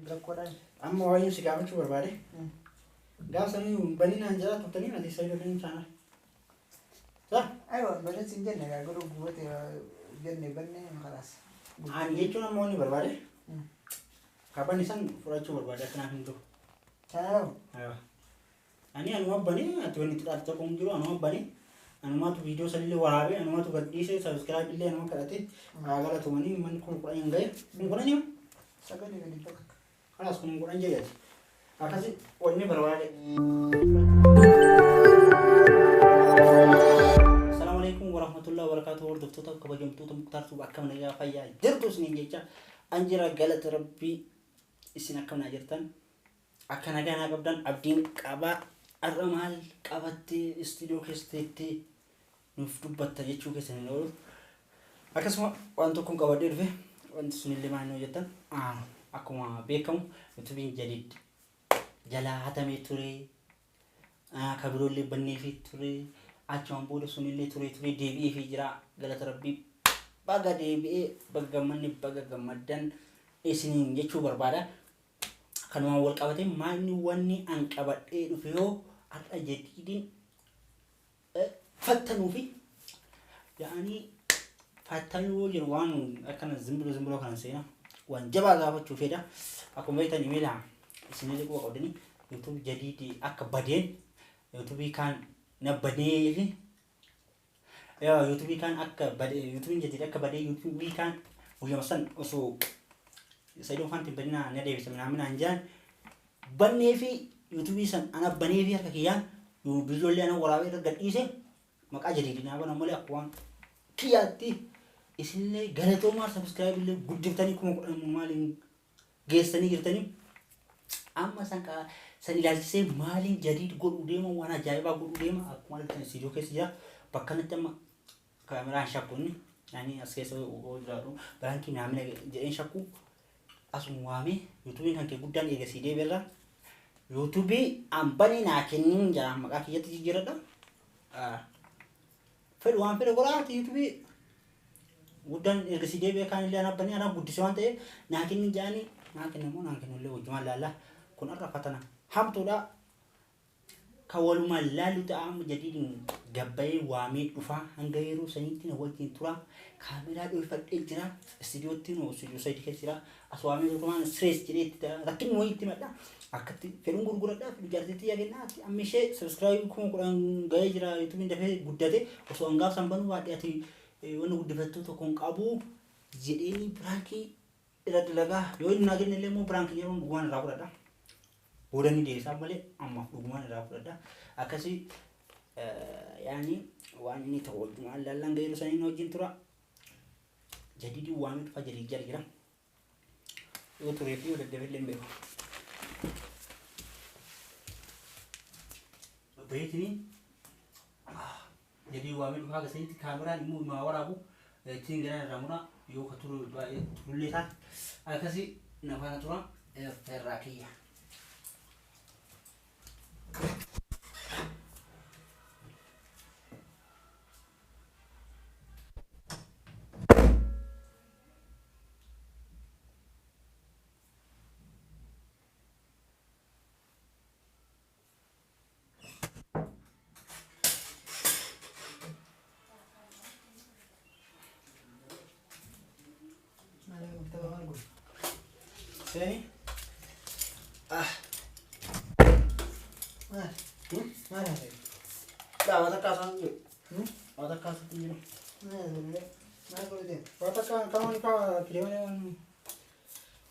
Rakkoodhaan. Amma waa'ee si gaafachuu barbaade. Gaafa sanii bal'inaan jala turtanii ati isa ijoolleen isaanii. Aywa bareechi hin jenne gaa godhu gubbate jenne banne kalaas. Ani jechuun amma wanni barbaade. Kaban isaan fudhachuu barbaade akkanaaf hin ta'u. Kanaafuu. Ani anuma banii ati wanni itti dhaabata kun jiru anuma banii. Anumatu viidiyoo salillee waraabee anumatu gadhiisee sabiskiraayib illee anuma kadhatee galatoomanii manni kun kudhan hin gahe. Kun kudhan himu? Sagalee gadi bakka. Kanas kun kudhan jayyati. Akkasi wanni barbaade. Assalamualaikum warahmatullahi wabarakatuh. Hordoftoota kabajamtoota muktaartuu akkam nagaa fayyaa jirtu isiniin jecha anjira galata rabbii isin akkam naa jirtan akka nagaa naa qabdan abdiin qabaa arra maal qabattee istiidiyoo keessatti nuuf dubbatta jechuu keessan hin oolu. Akkasuma waan tokkoon qabadhee dhufe wanti sunillee maal nuu jettan akkuma beekamu yuutuubiin jadiid jalaa hatamee ture kabiroollee bannee fi ture achumaan booda sunillee ture deebi'ee fi jira galata rabbii baga deebi'ee baga gammanne baga gammaddan isiniin jechuu barbaada. Kanumaan wal qabatee maalni wanni an qabadhee dhufe yoo har'a jadiidiin fattanuu fi yaa'anii fattanuu jiru waan akkana zimbiroo kana seenaa waan jabaa gaafachuu fedha. Akkuma beektan imeela isinillee quba qabdanii YouTube jadiidii akka badeen YouTube kan nabadee fi YouTube kan akka badee YouTube jadiidii akka badee YouTube kan guyyaa san osoo sayyidoo fanti badina na deebisa minamina anjaan bannee fi YouTube san ana bannee fi harka kiyyaan biijoollee ana waraabee irra gadhiise maqaa jadiidii naa bana malee akka waan kiyyaatti isinillee galatoomaa subscribe illee guddiftanii kuma kudhan maaliin geessanii jirtanii amma san ilaalchisee maaliin jadiid godhuu deema waan ajaa'ibaa godhuu deema akkuma argitan istiidiyoo keessa jira bakka kanatti amma kaameraan shakkuun yaani as keessa jiraatu biraankiin naamina jedheen shakkuu asuma waamee yuutuubiin kan kee guddaan eegasii deebiirra yuutuubii ambanii naa kennin jira maqaa kiyyatti jijjiiradha fedhu waan fedhe godhaati yuutuubii guddaan eegasii deebi'ee kan illee anabbanii anaa guddise waan ta'eef naa kennin jaanii naa kennamoo naa kennullee wajjumaan laallaa kun arra fatana hamtuudha kan walumaan laallu ta'amu jadiidin gabbayee waamee dhufaa hanga yeroo saniitti na wajjin tura kaameraa dhoofadhee jira istiidiyootti noo istiidiyoo sayidii keessa jira as waamee dhufumaan stress jedheetti rakkin wayiitti madha akkatti fedhuun gurguradhaa fedhu jaarteetti yaagennaa amma ishee subscribe kuma kudhan gahee jira yuutuubiin dafee guddate osoo hangaaf sanbanuu baadhee ati wanni guddifattuu tokkoon qabu jedheeni biraankii irra dalagaa yoo inni naa kenne illee immoo biraankii yeroo dhugumaan irraa fudhadha. Boodanii deebisaa malee amma dhugumaan irraa fudhadha. Akkasii yaani waan inni ta'u wajjumaan laallaan gahee saniin wajjin tura. Jadiidii waamee dhufa jadii jala jira. Yoo turee fi yoo daddaballee hin beeku. Beekni jadii waamee dhufa agarsiisti kaameraan immoo ima waraabu ittiin gara irraa muraa yoo ka turullee taate akkasii nafaana tura ferraa kiyya. Sini, Mana sih? dah watak kasan je, watak kasan je. Mana boleh dia? Watak kan kamu ni kau kiri mana?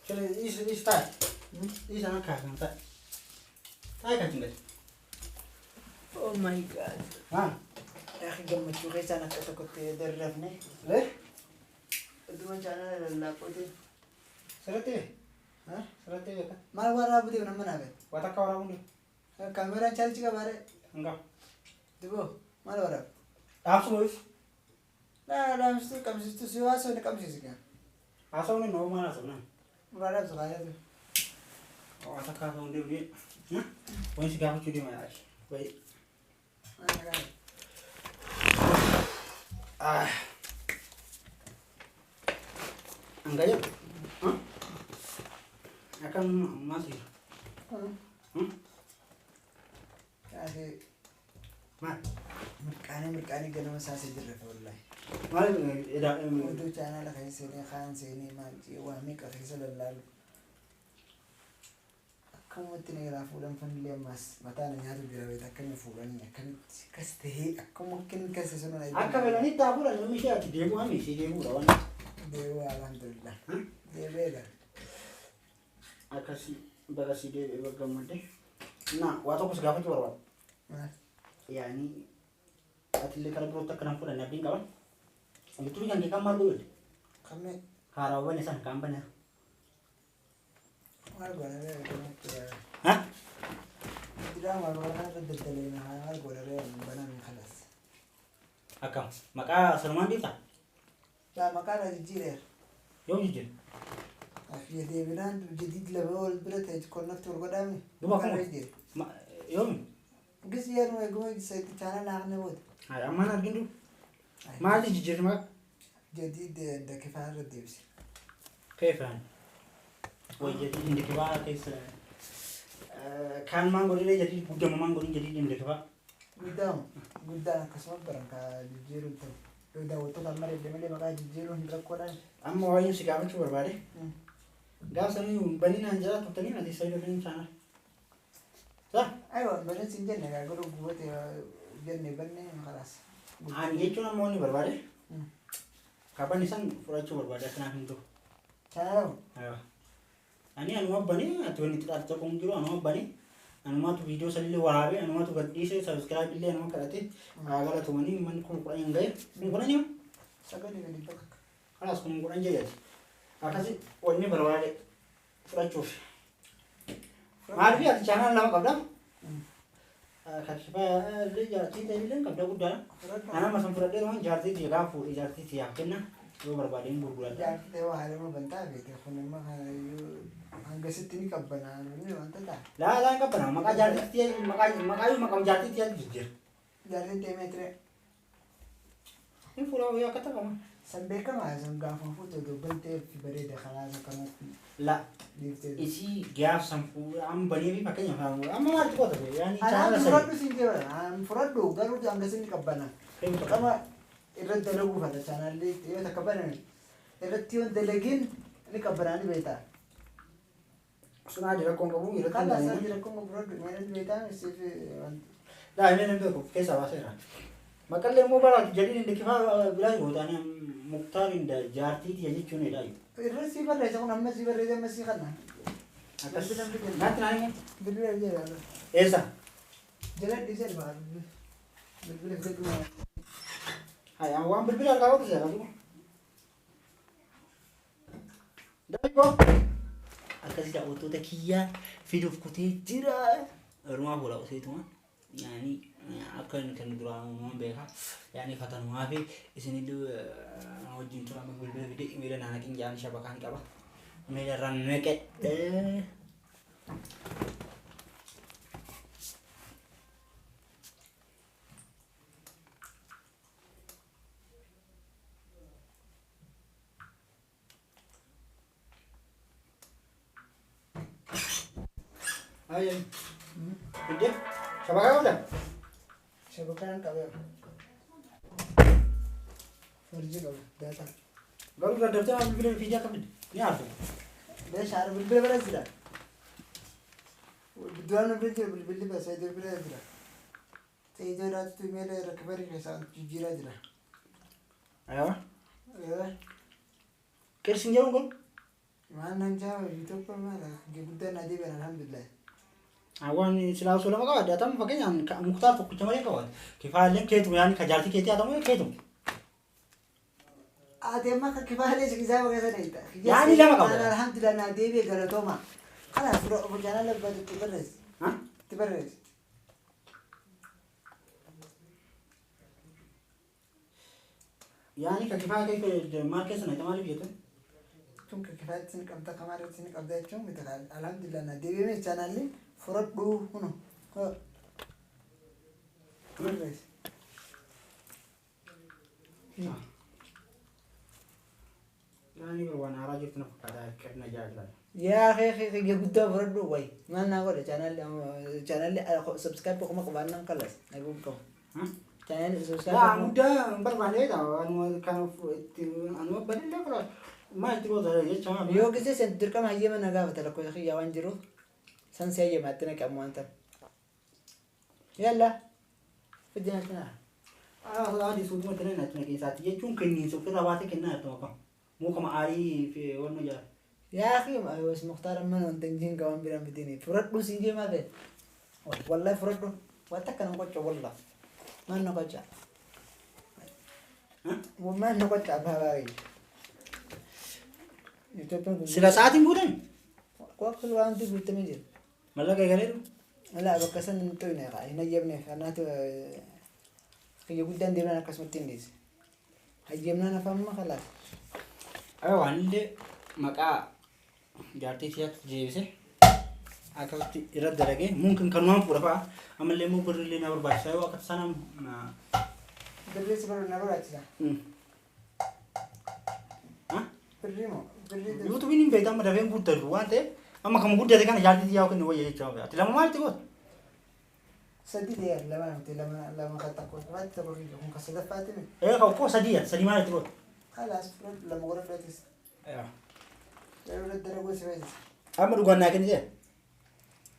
Kalau is tak, is anak kasan tak, tak kan tinggal. Oh my god. Ah, Ya gammachuu keessaan akka tokkotti darrafne. Adumaan chaanaa lallaaqote. serate, serate ya kan? Maal waraabute nama naabe? Watak kau orang ni, Kaameraan chaalchi qabaare. enggak. Diboo maal waraab? Asal ni, Dhaamsituu qabsiistuu si waasoo ni qabsiisi gaa. asal ni normal asal ni. Waraab saqaayatu. Watak kasan dia ni, wani sih kau curi mana? Baik. Enggak ya? Akan masih. Kasi Ma. mirqaanii ganama saasii jirre wallahi. Maal Oduu chaanala keessanii kaan seenii maal waan meeqa keessa lallaalu. Akkamatti na irraa fuudhan fanillee ammas mataan nyaatu jira beekta akkamiin fuudhanii akkamitti kas tahee akkuma akkin kasa sun akka fedhanii taafuudha namni ishee ati deemuu hammi ishee deemuudha waan. deebi'uu alhamdulillah. Deebi'eedha. Akkasii bakasii deebi'ee gammadde. Na waa tokkos gaafachuu barbaada. Maal? Yaani atillee karaa birootti akka nama fudhanne abdiin qaban. Yuutuubii kan kee kan maal godhe? Kamee Haaraawwan isaan kan banaa. maal godharee gamatti Ha? diraamaa bakka daddalee maal godharee banaan kalas. Akkam maqaa Salmaan Diibsaa? Yaa maqaadha jijjiireera. Yoo jijjiiru. Afiyya deebinaan jadiid lama ol bira ta'e konnatti ol godhaame. Duba kuma yoomi? Gisi yeroo eeguma gisaatti chaana naaqne booda. Haa ammaan arginu. Maal jijjiirri maqaa? Jadiid dakifaan irra deebise. Keefaan. Way jadiid indikibaa keessa kaan maangollee jadiid guddama maangollee jadiid indikibaa. Guddaan akkasuma baran ka jijjiiruun ta'u. Yoo daawwattoota amma deddeebilee maqaa jijjiiruun hin rakkoodhaan. Amma waa'ee si gaafachuu barbaade. Gaaf sanii baninaan jala turtanii ati isa ijoolleen chaanal. Sa? Aywa banin sin jenne gaa godhu gubate jenne banne kalaas. Ani jechuun amma wanni barbaade. Kaban isan fudhachuu barbaade akkanaa hin ta'u. Chaanal. Ani anuma bane ati wanni xiqqaatu tokko hin jiru anuma bane. Anumatu viidiyoo salillee waraabee anumatu gadhiisee sabiskiraayib illee anuma kadhatee gaagala tumanii manni kun kudhan hin gahe. Kun kudhan yoo? Sagalee gadi bakka. Kalaas kun kudhan jedhati. Akkasi wanni barbaade fudhachuuf. Maaliif ati chaanal lama qabda? Kakifaa illee jaartii ta'e illee qabda guddaadha. Ana masan fudhadhee waan jaartii ta'e gaafu jaartii ta'e yaa kenna yoo barbaade hin gurguradha. Jaartii ta'e waa haaluma bantaa beekte kun immoo hangasitti ni qabbanaa ni wanta ta'a. Laa hin qabbanaa maqaa jaartii ta'e maqaa jaartii ta'e jijjiira. Jaartii ta'e meetire. Hin fuudhaa wayyaa akka taphamu. San beekamaa san gaafa fuutu dubbaltee fi bareeda kalaasa kanatti. La isi gaaf san am banii fi fakkeenyaaf amma maal qoota ta'e yaani chaanala furadhu sin jira furadhu garuu hangasitti qabbanaa. Qama irratti dalaguu fata chaanalli yoo takka banan irratti yoo dalagin ni qabbanaa ni beektaa. Sunaa jira kun qabu irratti kan asal jira kun furadhu mana beektaa siif laa inni nan beeku keessa baaseera. Maqallee immoo baraatu jedhiin indikifaa biraa yoo ta'an muktaar inda jaartii ta'e jechuun dha. Irratti si barreessa kun amma si barreessa amma si kana. Akkas naatti naani Bilbila jira. eessa? Jala dhiisee baa bilbila fedhu. Hai waan bilbila argaa jirtu jira. Daayiko akkasii daawwattoota kiyyaa fiduuf kutee jira. Ormaa fuula oseetuma yaani akka kan duraan uumaman beekaa yaani fatanumaa fi isinillee wajjin tura amma bilbila fidee miila naanaqiin jaan shabakaan qaba. Miila irraan naqadhe. Ayo. Udah. Shabakan udah. Shabakan qabe. Farji qabe data. Baru udah daftar bilbila video kan ni apa? Dia share bilbila bara jira. Duaan bilbila bahasa itu bilbila jira. Saya itu rat tu mere recovery ke saat jira jira. Ayo. Ya. Kersin jauh kan? Mana jauh itu pun mana. Gebutan aja ben alhamdulillah. Awan silau sulam kau ada tam pakai yang mukhtar tu kucing macam kau. Kifayah ketu yani kajarti keti atau mana ketu? Ada mak kifayah sekitar begitu nih. Yani lama kau. Alhamdulillah nanti be galatoma. Kalau suruh berjalan lebih tiberes. Hah? Tiberes. Yani kifayah ke market sana itu malu gitu. Tun kifayah sini kamta kemarin sini kamta cung gitu kan. Alhamdulillah nanti be channel ni furat dulu kuno. Tiberes. Yani berwarna arah itu nak pada kerana jalan. يا أخي يقدر برضو وي ما نقول channel subscribe بكم قبلنا نخلص نقولكم channel subscribe لا muda berbalik tau anu kan anu balik lah kalau ما تقول هذا شيء يو كذا سنتر كم هي من نقابة تلاقوا يا أخي يا وانجرو سنسيا ما تنا كم وانتر يلا بدنا كنا هذا سوق مثلا نحن كيسات يجون كني سوق كذا كنا توقع مو كم عاري في ورنا جا يا أخي ما هو اسمه مختار من تنجين كمان بيرام بديني فرد بو سينجي ما ده والله فرد بو واتكلم قطع والله ما نقطع وما نقطع بهاي sila sa ating budan. Kuha ko lang din buta mo dyan. Malagay ka rin. Wala, bakasan ito na ka. Hinayam na. Karena ito, kaya gudan din na nakasmatindis. Hayam na faham makalas. Ay, wandi maka jaartii siyaatu jeebise akkasitti irra dalage mungkin kanumaan fuudha fa'a ammallee immoo birrillee na barbaachisa yoo akka sanam Birri si baru na barbaachisa. Birri mo. YouTube ini beda sama dafeng guddatu waan ta'eef amma kan guddate kana jaartii yaa kennu wayya jechuudha. Ati lama maalitti goota? Sadii ta'e lama kan takko. Waanti takko kun kan sadaffaati mi. Kau sadii maalitti goota? Kalas lama godha fudhatis. Yeroo daddaragoo si fayyisa. Amma dhugaan naa kennite.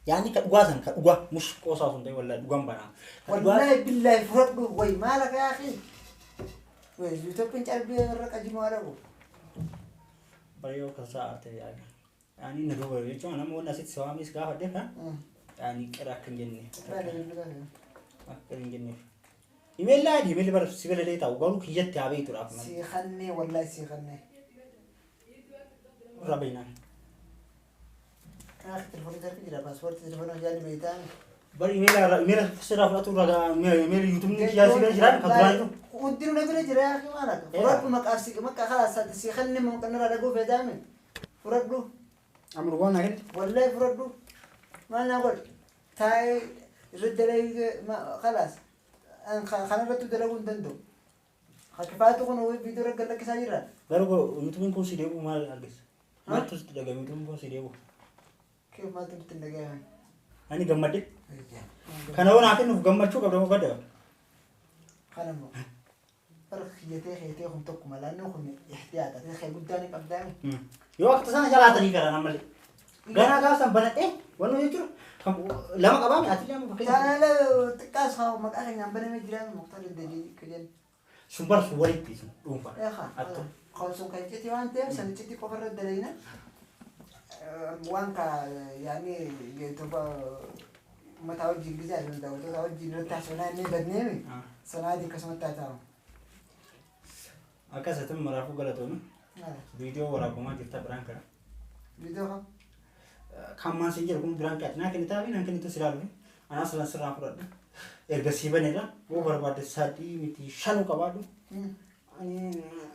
Yaani ka dhugaa san ka dhugaa mus qoosaa sun ta'e wallahi dhugaan banaa. Wallahi billahi fudhadhu way maala ka yaa akhi. Way YouTube calbii irra qajimoo adabu. Baay'ee kan sa'aate yaani. Yaani na dhugaa jechuun nama waan asitti sawaamis gaafa deefa. Yaani qira akka hin jenne. Akka hin jenne. Imeellaa imeelli bara si bala leetaa garuu kiyyatti haa beektuudhaaf. Si khannee wallahi si khannee. Rabbina. Telepon itu tidak password telepon jadi beitan. Bari email serah furatu raga email YouTube ni kiasi kan jiran katuran itu. Untir na bila jira gimana? Furat makasih maka khalas si khanne mungkin rada go bedamin. Furat bro. Amru gua nakin. Wallahi furat bro. Mana gol? Tai ردلي ما خلاص أنا خلنا رتو تندو خكفاتو كنا فيديو رجل لك سايرة baru YouTube ko sih mau mal agis mal terus daga YouTube ko sih كيف ما تبي تندقى ani gammat deh karena orang akan gammat juga berapa pada خلنا مو فرق خيتي هم تقوم لأنه هم احتياط هذا خي قدامي قدامي yo waktu sana jalan tadi karena namal gana ka sambanat wano yutro lama ka ba mi ati lama كذا لا تكاس خاو ما كأخي نعمل ما جيران مختار الدجاج كذا sumber suwari pisu umpa يا خا خالصون كيتي وانت سنتي كفر الدلينا وانك يعني تبقى ما توجه جزاء من دولة توجه نرتاح سنة ني بدنيمي سنة دي كسمة تاتاو aka satam marafu galatonu video warabu ma jirta branka فيديو خا kamman sejir kum branka na kan tabi nan kan itu siralu ana salan sirra furada erga sibanera wo barbade sadi miti shanu kabadu ani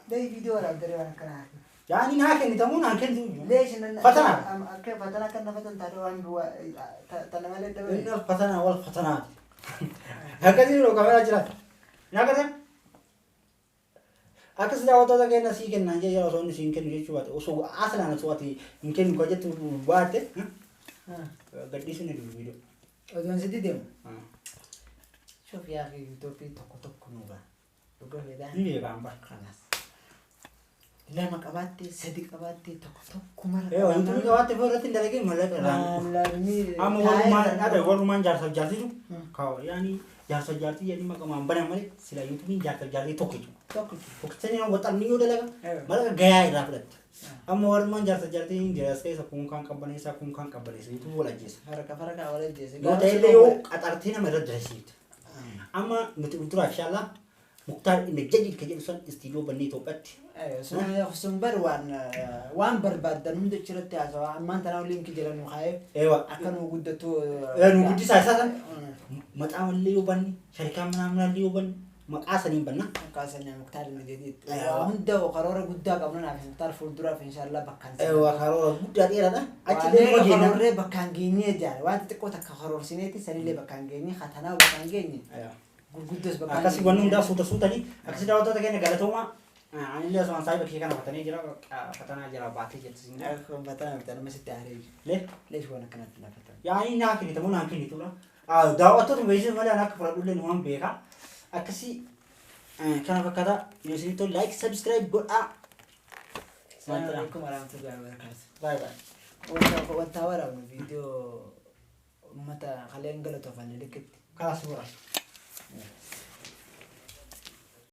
dai فيديو ولا دري وانا كنا yani na kan itamu na kan ليش إن فتنة كيف فتنة كنا فتن تروان بوا تنمل الدولة إن الفتنة والفتنات هكذا لو كمان أجرا ناقدر أكس لا وطا كأن نسيك النجاة يا رسول نسيك كن يجي شوات وسو أصلا أنا شواتي يمكن كوجت بوات قدي سنة الفيديو ودون سدي ديم شوف يا أخي توفي تكو نوبا بقول لي ini ya gambar خلاص لما كباتي صديق كباتي تكو مرة itu juga waktu berarti dari game malah kan لا مي amu waruman jarsa jarsi tu kau yani jarsa jarsi jadi maka mampan yang mana sila YouTube ini jarsa jarsi toki tu Pokoknya yang buat ni udah lah, malah gaya ira pelat. Amu waruman jarsa jarsi ini jelas kayak sakungkang kampanye itu bola jes. فرقة ولا جيس Gua tadi yo artinya merah jersey. Ama betul Insyaallah Mukhtar ini jadi kejutan istimewa bani topat. ايوه سن وان برباد من دشرت يا سوا ما انت ناولين كجلن مخايف Ewa, akan وجدته ya nunggu di saya kan. Mata liu ban, syarikat mana liu ban, makasa nih ban. كاسن مختار الجديد وهم ده وقرار قدام قبلنا عشان تعرفوا الدرا ان شاء الله بكان Ewa karo budak dia dah. Aci le قرار بكان جيني جار وانت تكو تقرر سنتي سني le بكان جيني خاتنا بكان جيني Ayo. قدوس بكان Akasi wanung dah sudah nih. Akasi dah waktu tadi negara tu mah Ani illee osoo saayii bakkee kana fatanii jira fatanaa jira baatee jirti siin. Akkuma fatanaa bitaa nama sitti haaree. Lees waan akkanatti na fatan. Yaani naa kennite moo naan kennitudha. Daawwattoota beeksisa malee ana akka fudhadhullee waan beekaa. Akkasii kana fakkaata yoo isin tole like subscribe godhaa. Assalamu alaikum warahmatullahi wabarakatuh. Bye bye. Wanta waraabnu viidiyoo uummata kaleen galatoofan likitti. Karaa suuraa.